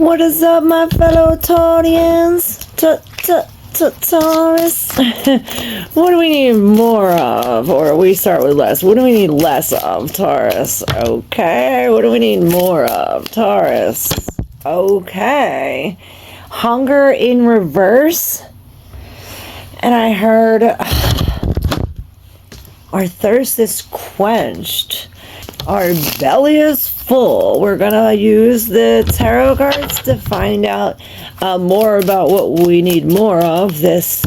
What is up, my fellow Taurians? Taurus? What do we need more of? Or we start with less. What do we need less of, Taurus? Okay. What do we need more of, Taurus? Okay. Hunger in reverse. And I heard our thirst is quenched. Our belly is full. We're going to use the tarot cards to find out more about what we need more of. This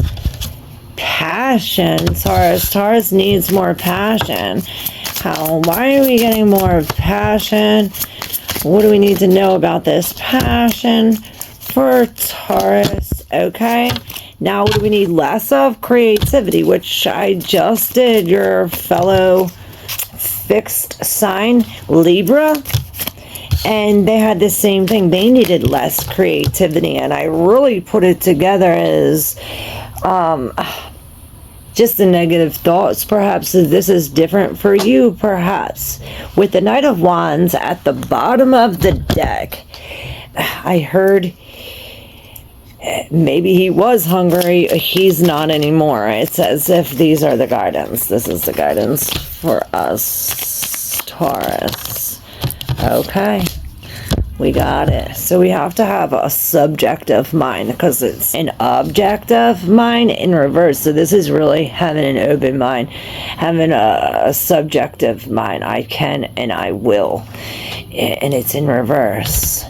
passion, Taurus. Taurus needs more passion. Why are we getting more of passion? What do we need to know about this passion for Taurus? Okay. Now, what do we need less of? Creativity, which I just did. Your fellow fixed sign, Libra, and they had the same thing. They needed less creativity, and I really put it together as just the negative thoughts. Perhaps this is different for you, perhaps. With the Knight of Wands at the bottom of the deck, I heard maybe he was hungry. He's not anymore. It's as if these are the guidance. This is the guidance for us, Taurus. Okay. We got it. So we have to have a subjective mind because it's an objective mind in reverse. So this is really having an open mind, having a subjective mind. I can and I will. And it's in reverse.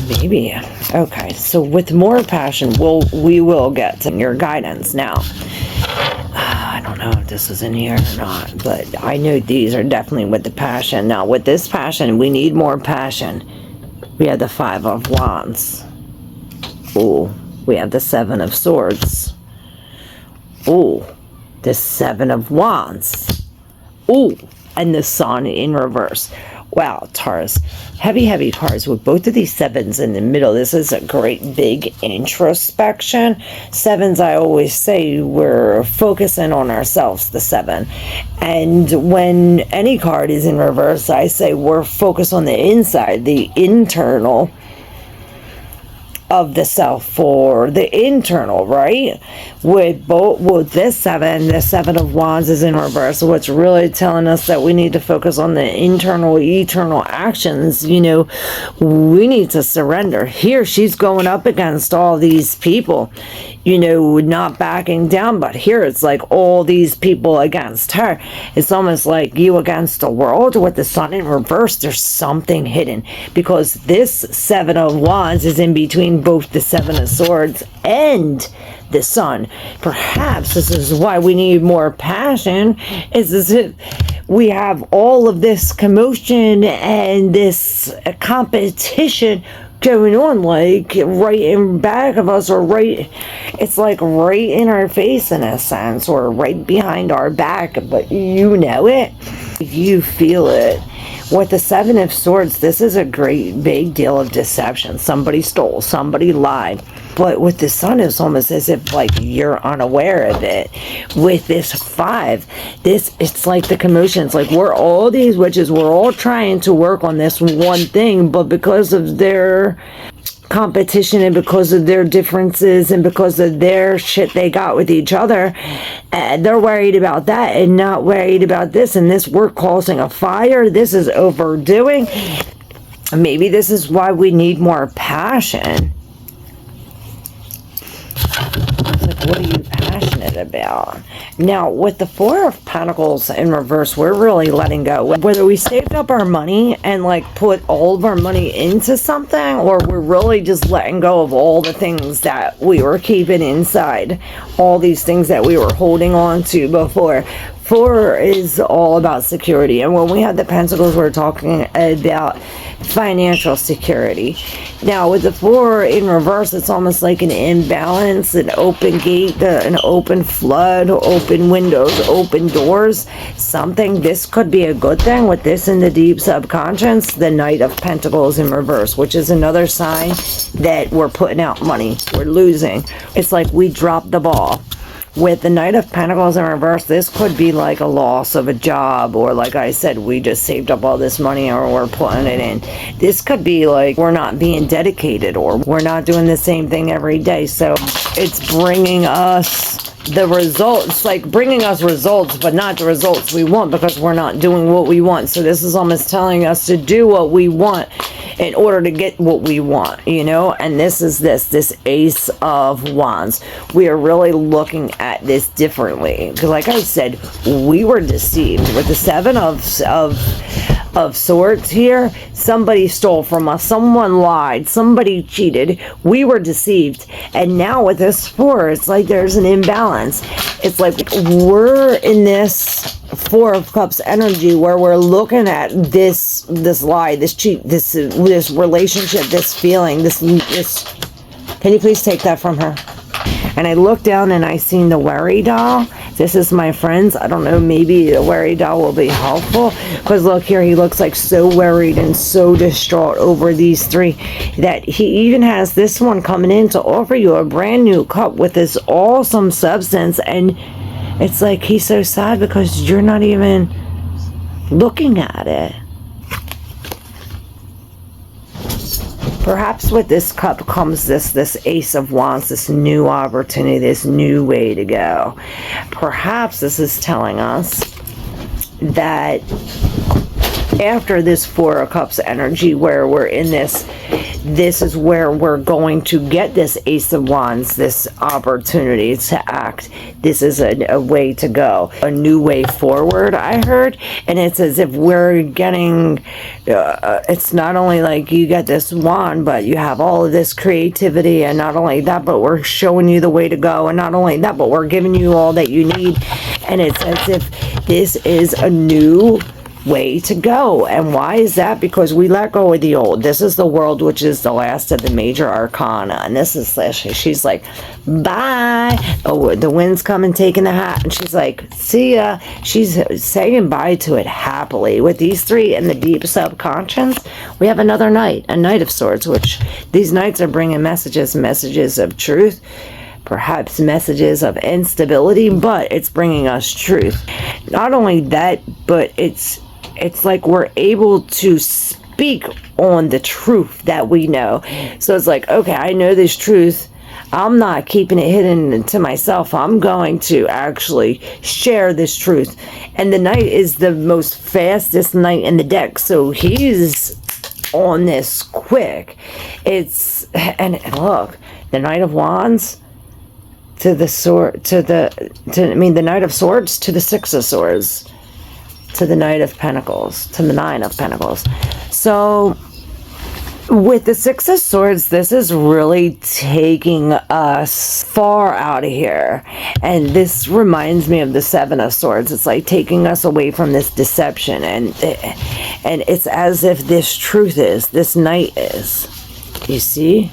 Maybe. Okay, so with more passion, we will get to your guidance now. I don't know if this is in here or not, but I know these are definitely with the passion. Now, with this passion, we need more passion. We have the Five of Wands. Ooh, we have the Seven of Swords. Ooh, the Seven of Wands. Ooh, and the Sun in reverse. Wow, Taurus. Heavy cards with both of these sevens in the middle. This is a great big introspection. Sevens, I always say, we're focusing on ourselves, the seven. And when any card is in reverse, I say we're focused on the inside, the internal of the self, or the internal, right? With this seven, the Seven of Wands is in reverse. So it's really telling us that we need to focus on the internal, eternal actions. You know, we need to surrender. Here, she's going up against all these people, you know, not backing down. But here, it's like all these people against her. It's almost like you against the world. With the Sun in reverse, there's something hidden, because this Seven of Wands is in between both the Seven of Swords and the Sun. Perhaps this is why we need more passion, is as if we have all of this commotion and this competition going on, like right in back of us, or right, it's like right in our face in a sense, or right behind our back, but you know it, you feel it. With the Seven of Swords, this is a great big deal of deception. Somebody stole, somebody lied. But with the Sun, it's almost as if like you're unaware of it. With this Five, it's like the commotion. It's like we're all these witches, we're all trying to work on this one thing, but because of their competition and because of their differences and because of their shit they got with each other, they're worried about that and not worried about this. And this, we're causing a fire. This is overdoing. Maybe this is why we need more passion. Like, what are you passionate about? Now, with the Four of Pentacles in reverse, we're really letting go. Whether we saved up our money and like put all of our money into something, or we're really just letting go of all the things that we were keeping inside, all these things that we were holding on to before. Four is all about security, and when we have the Pentacles, we're talking about financial security. Now, with the Four in reverse, it's almost like an imbalance, an open gate, an open flood, open windows, open doors, something. This could be a good thing with this in the deep subconscious, the Knight of Pentacles in reverse, which is another sign that we're putting out money, we're losing. It's like we dropped the ball. with the Knight of Pentacles in reverse, this could be like a loss of a job, or like I said, we just saved up all this money or we're putting it in. This could be like we're not being dedicated, or we're not doing the same thing every day. So it's bringing us the results, like bringing us results, but not the results we want, because we're not doing what we want. So this is almost telling us to do what we want in order to get what we want, you know. And this is this Ace of Wands. We are really looking at this differently, because like I said, we were deceived with the Seven of Swords here. Somebody stole from us, someone lied, somebody cheated, we were deceived. And now with this Four, it's like there's an imbalance. It's like we're in this Four of Cups energy where we're looking at this lie, this cheat, this relationship, this feeling, this. Can you please take that from her? And I looked down and I seen the worry doll. This is my friends. I don't know, maybe the worry doll will be helpful, because look here, he looks like so worried and so distraught over these three that he even has this one coming in to offer you a brand new cup with this awesome substance. And it's like he's so sad because you're not even looking at it. Perhaps with this cup comes this Ace of Wands, this new opportunity, this new way to go. Perhaps this is telling us that after this Four of Cups energy, where we're in this is where we're going to get this Ace of Wands, this opportunity to act. This is a way to go, a new way forward, I heard. And it's as if we're getting, it's not only like you get this wand, but you have all of this creativity, and not only that, but we're showing you the way to go, and not only that, but we're giving you all that you need. And it's as if this is a new way to go. And why is that? Because we let go of the old. This is the World, which is the last of the major arcana, and this is, she's like, bye. Oh, the wind's coming, taking the hat, and she's like, see ya. She's saying bye to it happily. With these three in the deep subconscious, we have another Knight, a Knight of Swords, which these Knights are bringing messages of truth, perhaps messages of instability, but it's bringing us truth. Not only that, but it's like we're able to speak on the truth that we know. So it's like, okay, I know this truth. I'm not keeping it hidden to myself. I'm going to actually share this truth. And the Knight is the most fastest Knight in the deck, so he's on this quick. And look, the Knight of Wands to the sword, the Knight of Swords to the Six of Swords, to the Knight of Pentacles, to the Nine of Pentacles. So with the Six of Swords, this is really taking us far out of here. And this reminds me of the Seven of Swords. It's like taking us away from this deception. And it's as if this truth is, this Knight is. You see?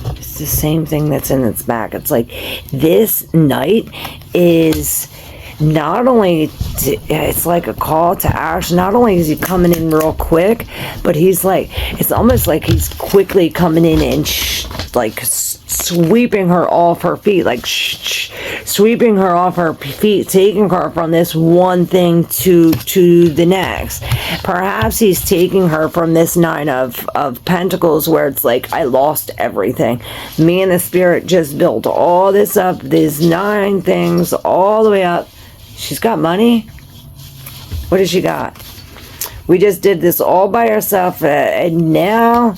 It's the same thing that's in its back. It's like this Knight is not only, it's like a call to action. Not only is he coming in real quick, but he's like, it's almost like he's quickly coming in and like sweeping her off her feet, like sweeping her off her feet, taking her from this one thing to the next. Perhaps he's taking her from this Nine of Pentacles, where it's like, I lost everything. Me and the Spirit just built all this up, these 9 things all the way up. She's got money. What has she got? We just did this all by ourselves, and now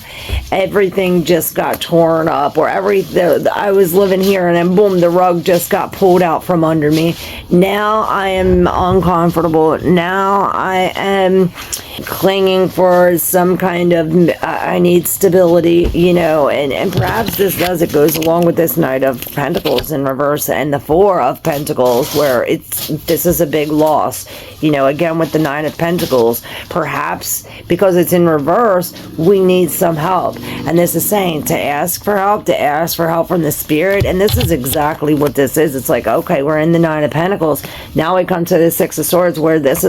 everything just got torn up. Or I was living here, and then boom, the rug just got pulled out from under me. Now I am uncomfortable. Now I am clinging for some kind of, I need stability, you know, and perhaps it goes along with this Knight of Pentacles in reverse and the Four of Pentacles, where this is a big loss, you know, again with the Nine of Pentacles. Perhaps because it's in reverse, we need some help. And this is saying to ask for help from the Spirit. And this is exactly what this is. It's like, okay, we're in the Nine of Pentacles. Now we come to the Six of Swords, where this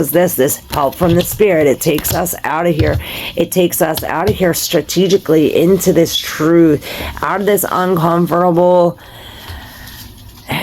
help from the Spirit. It takes us out of here. It takes us out of here strategically into this truth, out of this uncomfortable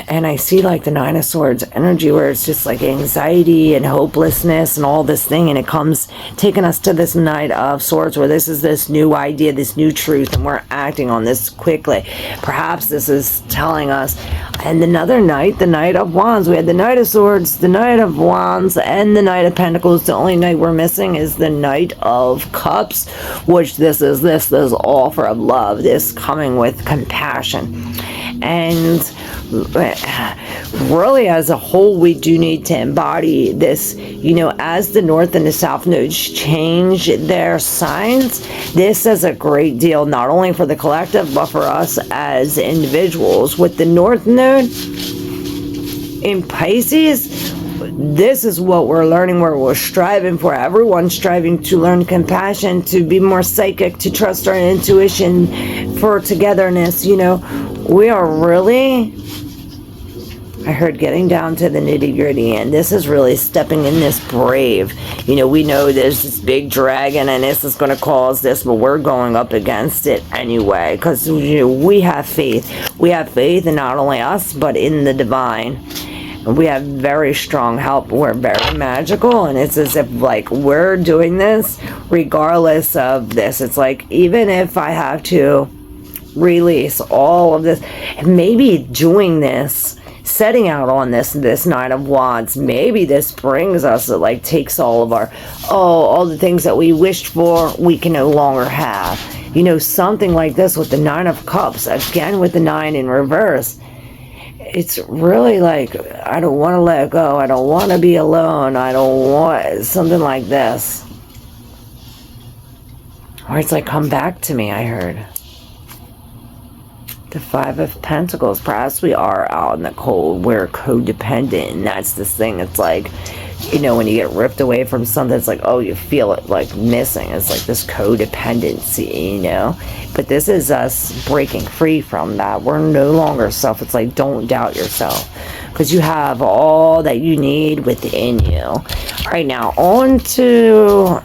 And I see like the Nine of Swords energy where it's just like anxiety and hopelessness and all this thing, and it comes taking us to this Knight of Swords where this is this new idea, this new truth, and we're acting on this quickly. Perhaps this is telling us. And another knight, the Knight of Wands. We had the Knight of Swords, the Knight of Wands, and the Knight of Pentacles. The only knight we're missing is the Knight of Cups, which this is offer of love, this coming with compassion. And really, as a whole, we do need to embody this, you know, as the North and the South nodes change their signs. This is a great deal, not only for the collective, but for us as individuals. With the North node in Pisces, this is what we're learning, where we're striving for. Everyone's striving to learn compassion, to be more psychic, to trust our intuition, for togetherness. You know, we are really, I heard, getting down to the nitty gritty, and this is really stepping in this brave. You know, we know there's this big dragon and this is going to cause this, but we're going up against it anyway, because, you know, we have faith. We have faith in not only us, but in the divine. We have very strong help. We're very magical, and it's as if like we're doing this regardless of this. It's like, even if I have to release all of this, maybe doing this, setting out on this Nine of Wands, maybe this brings us, it like takes all of our, all the things that we wished for, we can no longer have. You know, something like this with the Nine of Cups, again with the 9 in reverse. It's really like, I don't want to let go. I don't want to be alone. I don't want something like this. Or it's like, come back to me, I heard. The 5 of Pentacles. Perhaps we are out in the cold. We're codependent. And that's this thing. It's like, you know, when you get ripped away from something, it's like, oh, you feel it like missing. It's like this codependency, you know. But this is us breaking free from that. We're no longer self. It's like, don't doubt yourself, because you have all that you need within you. All right, now on to,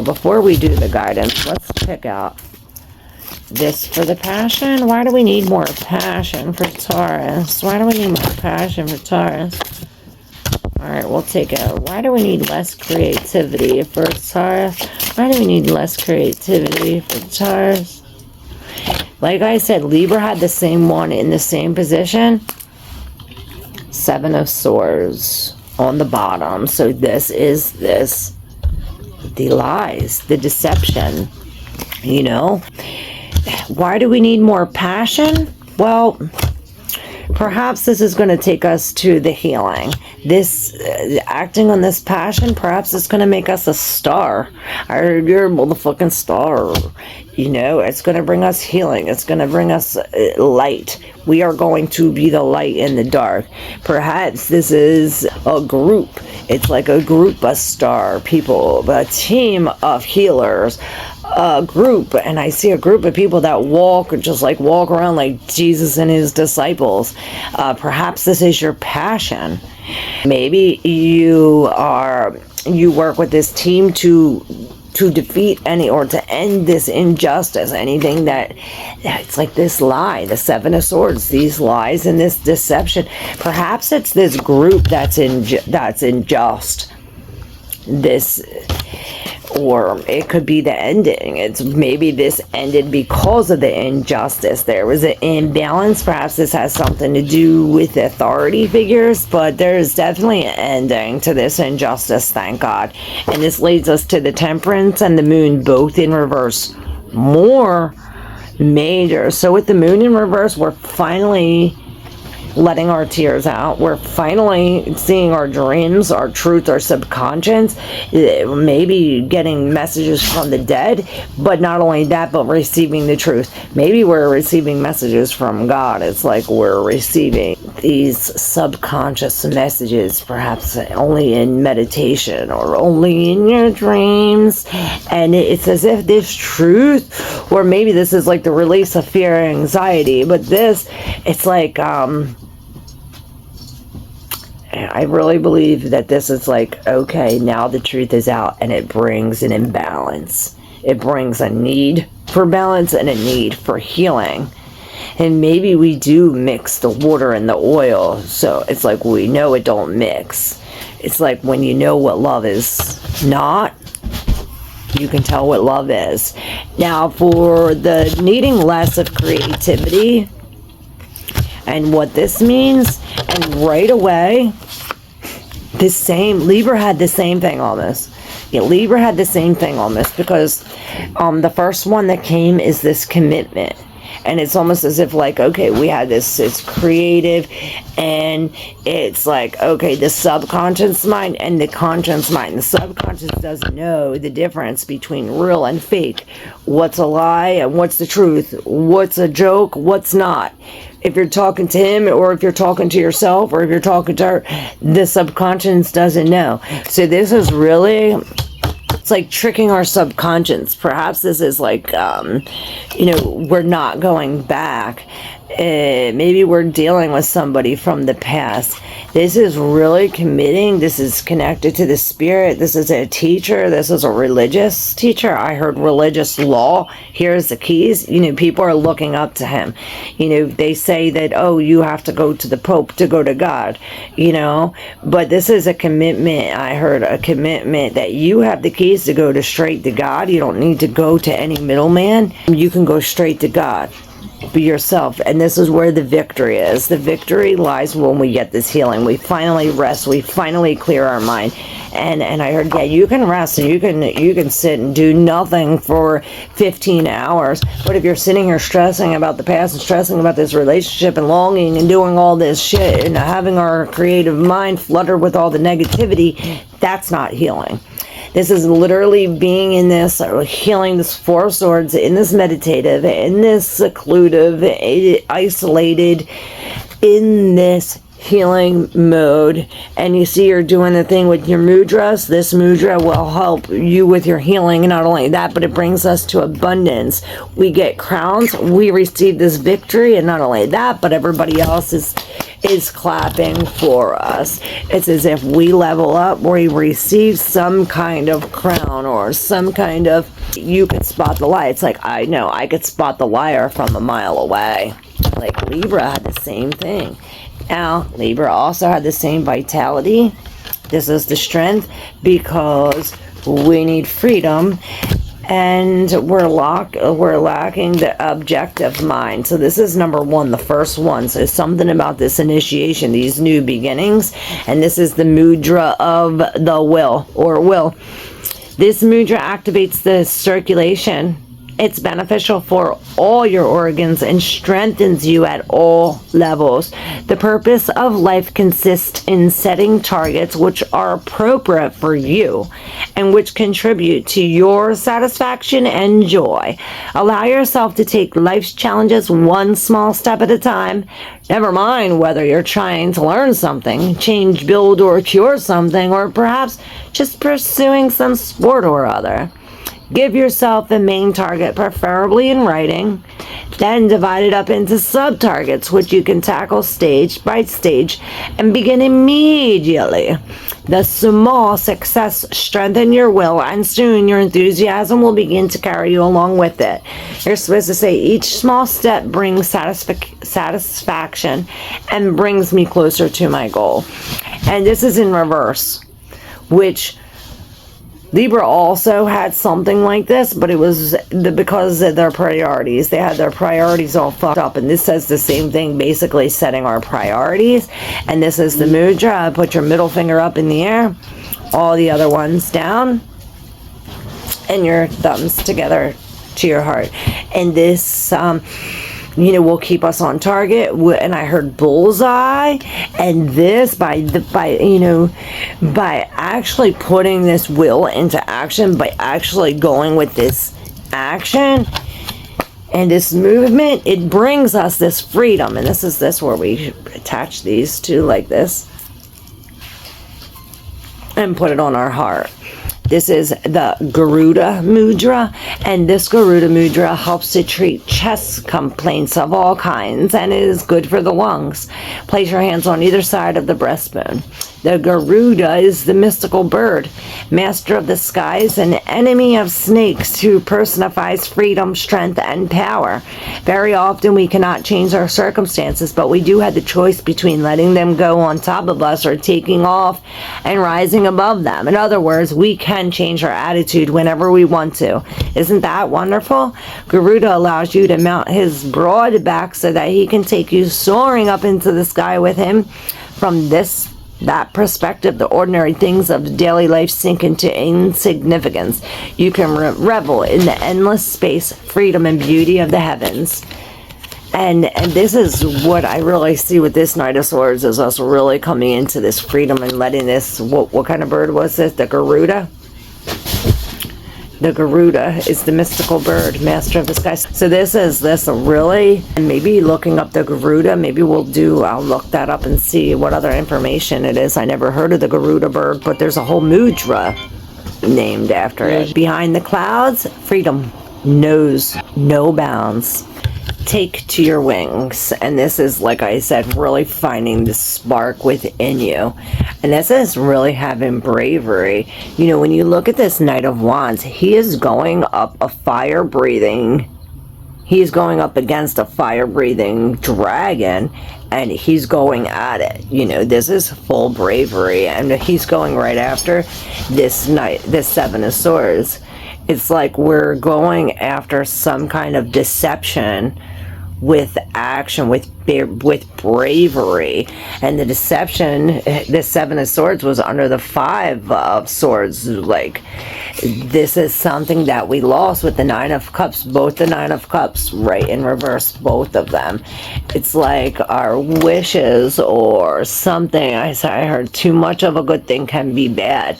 before we do the guidance, let's pick out this for the passion. Why do we need more passion for Taurus? Why do we need more passion for Taurus? All right, we'll take it. Why do we need less creativity for Taurus? Why do we need less creativity for Taurus? Like I said, Libra had the same one in the same position. 7 of Swords on the bottom. So this is the lies, the deception, you know. Why do we need more passion? Well, perhaps this is going to take us to the healing. This acting on this passion, perhaps it's going to make us a star. I heard you're a motherfucking star. You know, it's going to bring us healing. It's going to bring us light. We are going to be the light in the dark. Perhaps this is a group. It's like a group of star people, a team of healers, a group. And I see a group of people that walk around like Jesus and his disciples. Perhaps this is your passion. Maybe you work with this team to defeat any, or to end this injustice, anything that, it's like this lie, the 7 of Swords, these lies and this deception. Perhaps it's this group that's unjust. This, or it could be the ending. It's maybe this ended because of the injustice. There was an imbalance. Perhaps this has something to do with authority figures, but there's definitely an ending to this injustice, thank God. And this leads us to the Temperance and the Moon, both in reverse. More major. So with the Moon in reverse, we're finally letting our tears out. We're finally seeing our dreams, our truth, our subconscious, maybe getting messages from the dead, but not only that, but receiving the truth. Maybe we're receiving messages from God. It's like we're receiving these subconscious messages, perhaps only in meditation or only in your dreams, and it's as if this truth, or maybe this is like the release of fear and anxiety, but this, it's like I really believe that this is like, okay, now the truth is out, and it brings an imbalance. It brings a need for balance and a need for healing. And maybe we do mix the water and the oil. So it's like we know it don't mix. It's like when you know what love is not, you can tell what love is. Now, for the needing less of creativity and what this means, and right away, this same, Libra had the same thing almost. Yeah, Libra had the same thing almost, because the first one that came is this commitment. And it's almost as if like, okay, we had this, it's creative, and it's like, okay, the subconscious mind and the conscious mind. The subconscious doesn't know the difference between real and fake. What's a lie and what's the truth? What's a joke? What's not? If you're talking to him, or if you're talking to yourself, or if you're talking to her, the subconscious doesn't know. So this is really, it's like tricking our subconscious. Perhaps this is like, you know, we're not going back. Maybe we're dealing with somebody from the past. This is really committing. This is connected to the spirit. This is a teacher. This is a religious teacher. I heard religious law. Here's the keys. You know, people are looking up to him. You know, they say that, oh, you have to go to the Pope to go to God, you know, but this is a commitment. I heard a commitment that you have the keys to go to straight to God. You don't need to go to any middleman. You can go straight to God. Be yourself. And this is where the victory is. The victory lies when we get this healing. We finally rest. We finally clear our mind. And I heard, yeah, you can rest, and you can sit and do nothing for 15 hours. But if you're sitting here stressing about the past and stressing about this relationship and longing and doing all this shit and having our creative mind flutter with all the negativity, that's not healing. This is literally being in this, healing this Four of Swords, in this meditative, in this seclusive, isolated, in this healing mode. And you see you're doing the thing with your mudras. This mudra will help you with your healing. And not only that, but it brings us to abundance. We get crowns. We receive this victory. And not only that, but everybody else is clapping for us. It's as if we level up, we receive some kind of crown or some kind of, you could spot the lie. It's like, I know, I could spot the liar from a mile away. Like Libra had the same thing. Now, Libra also had the same vitality. This is the strength, because we need freedom. And we're lacking the objective mind. So this is number one, the first one. So something about this initiation, these new beginnings. And this is the mudra of the will, or will. This mudra activates the circulation. It's beneficial for all your organs and strengthens you at all levels. The purpose of life consists in setting targets which are appropriate for you and which contribute to your satisfaction and joy. Allow yourself to take life's challenges one small step at a time. Never mind whether you're trying to learn something, change, build, or cure something, or perhaps just pursuing some sport or other. Give yourself the main target, preferably in writing, then divide it up into sub-targets, which you can tackle stage by stage and begin immediately. The small success strengthen your will, and soon your enthusiasm will begin to carry you along with it. You're supposed to say, each small step brings satisfaction and brings me closer to my goal. And this is in reverse, which Libra also had something like this, but it was because of their priorities. They had their priorities all fucked up, and this says the same thing, basically setting our priorities. And this is the mudra. Put your middle finger up in the air, all the other ones down, and your thumbs together to your heart. And this will keep us on target. And I heard bullseye, and this by actually putting this will into action, by actually going with this action and this movement, it brings us this freedom. And this is where we attach these two like this and put it on our heart. This is the Garuda Mudra, and this Garuda Mudra helps to treat chest complaints of all kinds and is good for the lungs. Place your hands on either side of the breastbone. The Garuda is the mystical bird, master of the skies, and enemy of snakes, who personifies freedom, strength, and power. Very often we cannot change our circumstances, but we do have the choice between letting them go on top of us or taking off and rising above them. In other words, we can change our attitude whenever we want to. Isn't that wonderful? Garuda allows you to mount his broad back so that he can take you soaring up into the sky with him. From that perspective, the ordinary things of daily life sink into insignificance. You can revel in the endless space, freedom, and beauty of the heavens. And this is what I really see with this Knight of Swords, is us really coming into this freedom and letting this, what kind of bird was this? The Garuda? The Garuda is the mystical bird, master of the skies. So this really, and maybe looking up the Garuda, I'll look that up and see what other information it is. I never heard of the Garuda bird, but there's a whole mudra named after it. Behind the clouds, freedom knows no bounds. Take to your wings. And this is, like I said, really finding the spark within you. And this is really having bravery. You know, when you look at this Knight of Wands, he is going up he's going up against a fire-breathing dragon, and he's going at it. You know, this is full bravery, and he's going right after this Seven of Swords. It's like we're going after some kind of deception with action, with bravery. And the deception, the Seven of Swords was under the Five of Swords. Like, this is something that we lost with the Nine of Cups, both the Nine of Cups, right in reverse, both of them. It's like our wishes or something. I heard too much of a good thing can be bad.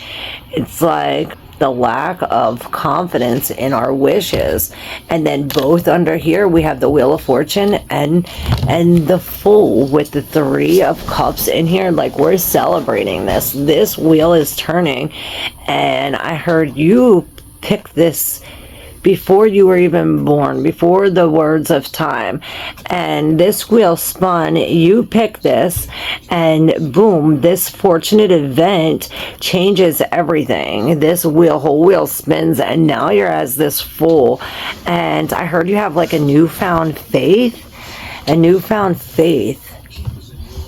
It's like the lack of confidence in our wishes. And then both under here we have the Wheel of Fortune and the Fool with the Three of Cups in here. Like, we're celebrating this wheel is turning, and I heard you pick this before you were even born, before the words of time. And this wheel spun, you pick this, and boom, this fortunate event changes everything. This whole wheel spins, and now you're as this Fool. And I heard you have like a newfound faith.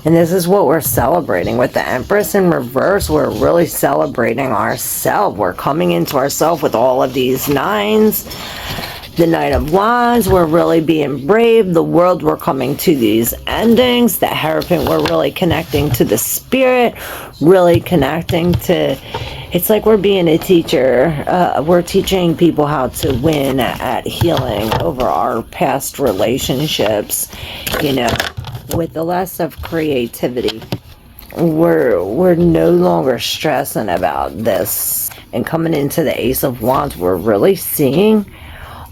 And this is what we're celebrating with the Empress in reverse. We're really celebrating ourselves. We're coming into ourselves with all of these nines. The Knight of Wands, we're really being brave. The World, we're coming to these endings. The Hierophant, we're really connecting to the spirit, really connecting to, it's like we're being a teacher. We're teaching people how to win at healing over our past relationships, you know, with the less of creativity. We're no longer stressing about this. And coming into the Ace of Wands, we're really seeing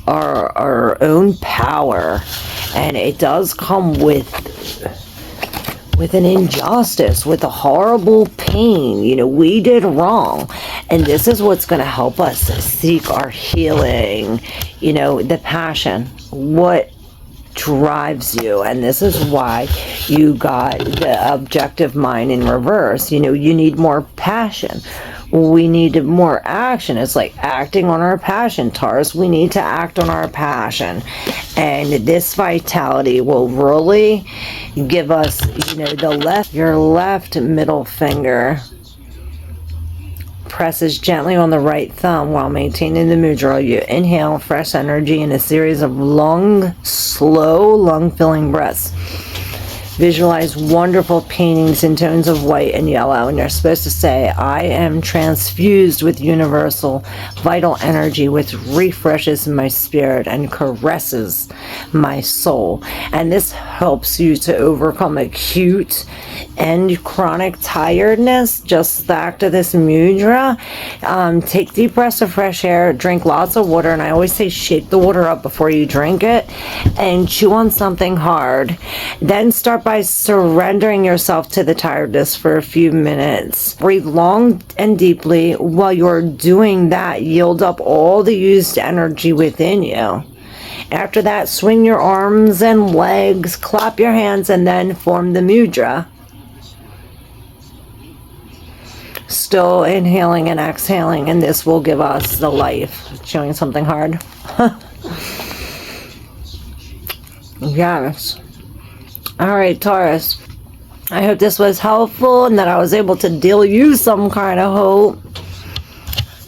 our own power, and it does come with an injustice, with a horrible pain. You know, we did wrong, and this is what's going to help us seek our healing. You know, the passion, what drives you. And this is why you got the objective mind in reverse. You know, you need more passion. We need more action. It's like acting on our passion, Taurus. We need to act on our passion. And this vitality will really give us, you know, your left middle finger presses gently on the right thumb while maintaining the mudra. You inhale fresh energy in a series of slow lung-filling breaths. Visualize wonderful paintings in tones of white and yellow, and you're supposed to say, I am transfused with universal vital energy, which refreshes my spirit and caresses my soul. And this helps you to overcome acute and chronic tiredness. Just the act of this mudra. Take deep breaths of fresh air, drink lots of water, and I always say shake the water up before you drink it, and chew on something hard. Then start by surrendering yourself to the tiredness for a few minutes. Breathe long and deeply. While you're doing that, yield up all the used energy within you. After that, swing your arms and legs, clap your hands, and then form the mudra. still inhaling and exhaling, and this will give us the life. Showing something hard. Yes. Alright, Taurus. I hope this was helpful and that I was able to deal you some kind of hope.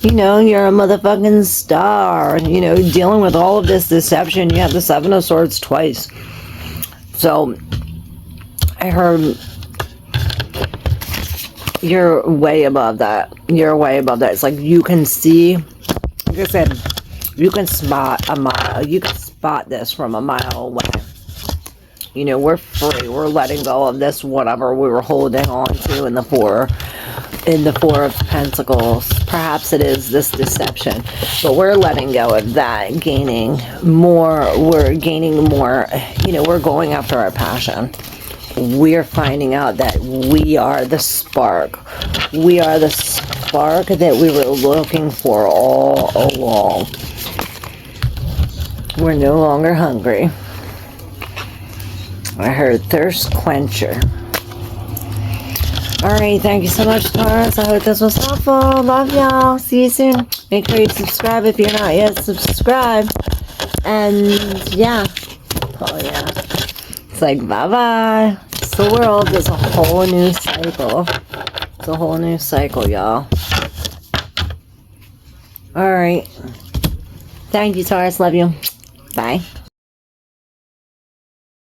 You know, you're a motherfucking star. You know, dealing with all of this deception. You have the Seven of Swords twice. So, I heard you're way above that. You're way above that. It's like you can see, like I said, you can spot a mile. You can spot this from a mile away. You know, we're free. We're letting go of this whatever we were holding on to in the Four of Pentacles. Perhaps it is this deception, but we're letting go of that, gaining more. We're gaining more. You know, we're going after our passion. We're finding out that we are the spark. We are the spark that we were looking for all along. We're no longer hungry. I heard thirst quencher. Alright, thank you so much, Taurus. I hope this was helpful. Love y'all. See you soon. Make sure you subscribe if you're not yet subscribed. And yeah. Oh yeah. It's like bye-bye. It's the world. It's a whole new cycle. It's a whole new cycle, y'all. Alright. Thank you, Taurus. Love you. Bye.